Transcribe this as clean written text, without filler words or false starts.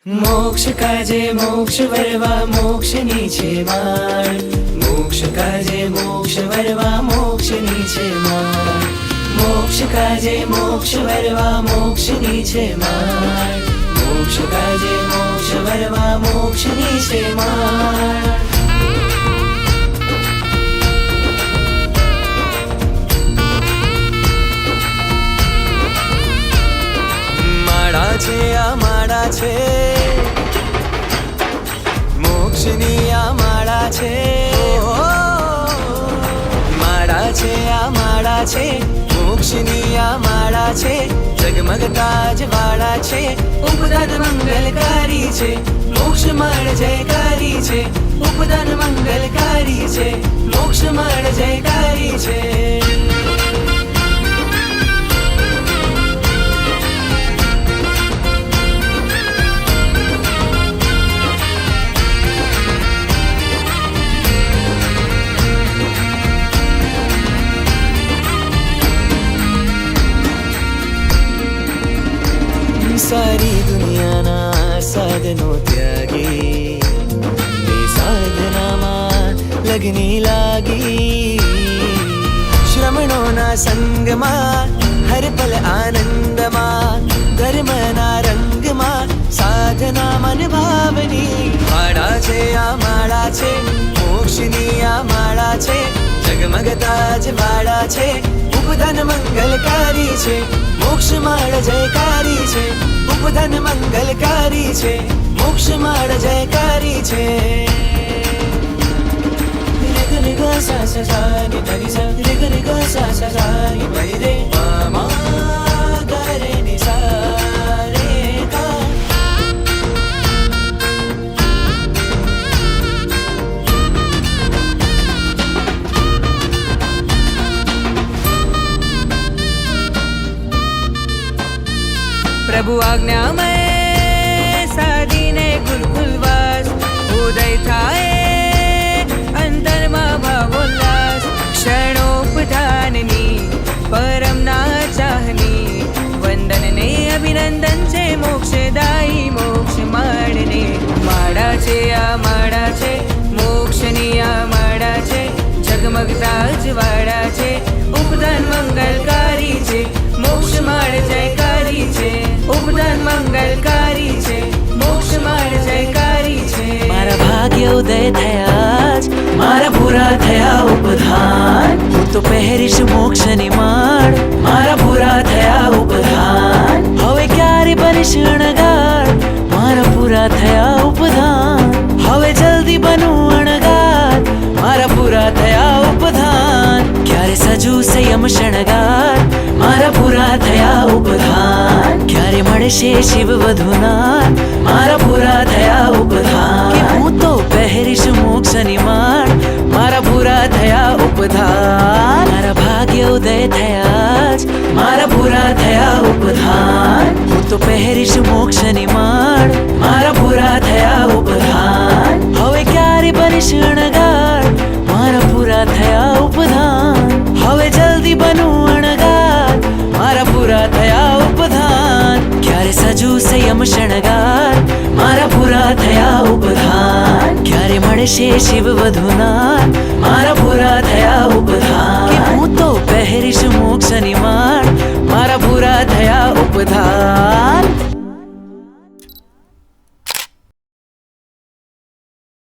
मोक्ष काजे मोक्ष वरवा मोक्ष नीचे मार। मोक्ष काजे मोक्ष वरवा मोक्ष नीचे मार। मोक्ष काजे मोक्ष वरवा मोक्ष नीचे मार। मोक्ष काजे मोक्ष वरवा मोक्ष नीचे मार। આ માળા છે મોક્ષની આ માળા છે માળા છે આ માળા છે મોક્ષની આ માળા છે જગમગતા જવાળા છે ઉપદાન મંગલકારી છે મોક્ષ માળ જયકારી છે ઉપદાન મંગલકારી છે મોક્ષ માળ જયકારી છે सारी दुनियाना साधनो त्यागी साधना में लगनी लागी श्रमणोना संग में हर पल आनंद में धर्मना रंग में साधना मन भावनी माळा छे आ माळा छे मोक्षनी आ माळा छे जगमगता जवाळा छे उपदान मंगलकारी छे मोक्ष माळ जयकारी छे उपदान मंगलकारी छे मोक्ष माळ जयकारी छे रे रे ग सा सा सा नि ध नि सा रे ग रे ग सा सा सा नि प रे प म ग रे नि सा रे ग प्रभु आज्ञा में साधीने गुलगुलवास उदय थाए अंतर में भावोल्लास क्षणोपधाननी परम ना चाहनी वंदन ने अभिनंदन से मोक्षदायी मोक्ष माळने माळा छे आ माळा छे मोक्षनी आ माळा छे जगमगता जवाळा छे उपदान मंगलकारी छे मोक्ष माळ जयकारी छे उपदान मंगलकारी छे मोक्ष माळ जयकारी छे मारा भाग्य उदय थयाज मारा पूरा थया उपधान हूँ तो पहरीश मोक्षनी माळ मारा पूरा थया उपधान हवे क्यारे बनीश अणगार मारा पूरा थया उपधान हवे जल्दी बनू अणगार मारा पूरा थया उपधान क्यारे सजू संयम शणगार मारा पूरा थया उपधान क्यारे मळशे शिव वधुनार मारा पूरा थया उपधान के हूँ तो पहरीश मोक्षनी माळ मारा पूरा थया उपधान मारा भाग्य उदय थयाज मारा पूरा थया उपधान हूँ तो पहरीश मोक्षनी माळ मारा पूरा थया उपधान हवे क्यारे बनीश अणगार मारा पूरा थया उपधान हवे जल्दी बनू अणगार मारा पूरा थया उपधान क्यारे सजू संयम शणगार मारा पूरा थया उपधान क्यारे मळशे शिव वधुनार मारा पूरा थया उपधान के हूँ तो पहरीश मोक्षनी माळ मारा पूरा थया उपधान।